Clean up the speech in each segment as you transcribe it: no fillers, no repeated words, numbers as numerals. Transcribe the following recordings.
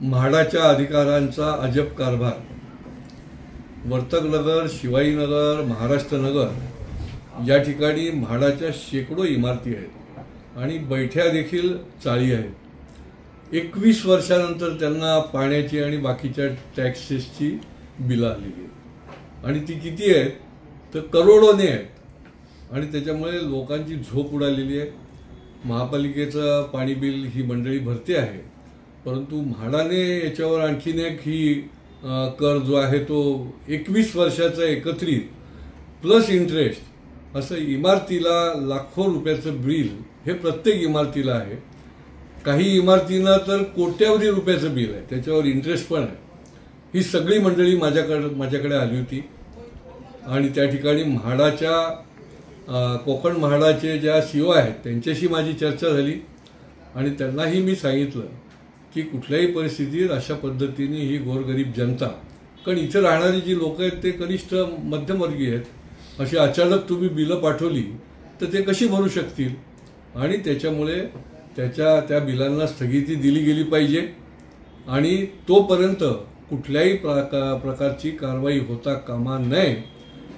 म्हाडाच्या अधिकाऱ्यांचा अजब कारभार। वर्तकनगर, शिवाजीनगर, महाराष्ट्र नगर या ठिकाणी म्हाडाच्या शेकडो इमारती आहेत आणि बैठ्या देखील चाळी आहेत। 21 वर्षानंतर त्यांना पाण्याची आणि बाकीच्या टॅक्सेसची बिलं आलेली आहेत आणि ती किती आहेत तर करोडोने आहेत आणि त्याच्यामुळे लोकांची झोप उडालेली आहे। महापालिकेचं पाणी बिल ही मंडळी भरते आहे, परंतु म्हाडाने याच्यावर आणखीन एक ही कर जो आहे तो 21 वर्षाचा एकत्रित प्लस इंटरेस्ट असं इमारतीला लाखो रुपयाचं बिल हे प्रत्येक इमारतीला आहे। काही इमारतींना तर कोट्यावधी रुपयाचं बिल आहे, त्याच्यावर इंटरेस्ट पण आहे। ही सगळी मंडळी माझ्याकडे आली होती आणि त्या ठिकाणी म्हाडाच्या कोकण म्हाडाचे ज्या सीओ आहेत त्यांच्याशी माझी चर्चा झाली आणि त्यांनाही मी सांगितलं की कुठल्याही परिस्थितीत अशा पद्धतीने ही गोरगरीब जनता, कारण इथे राहणारी जी लोक आहेत ते कनिष्ठ मध्यमवर्गीय आहेत, अशी अचानक तुम्ही बिलं पाठवली तर ते कशी भरू शकतील आणि त्याच्यामुळे त्या बिलांना स्थगिती दिली गेली पाहिजे आणि तोपर्यंत कुठल्याही प्रकारची कारवाई होता कामा नये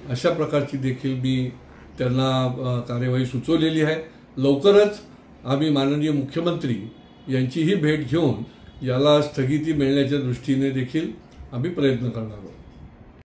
अशा प्रकारची देखील मी त्यांना कार्यवाही सुचवलेली आहे। लवकरच आम्ही माननीय मुख्यमंत्री यांचीही भेट घेऊन याला स्थगिती मिळण्याच्या दृष्टीने देखील आम्ही प्रयत्न करणार आहोत।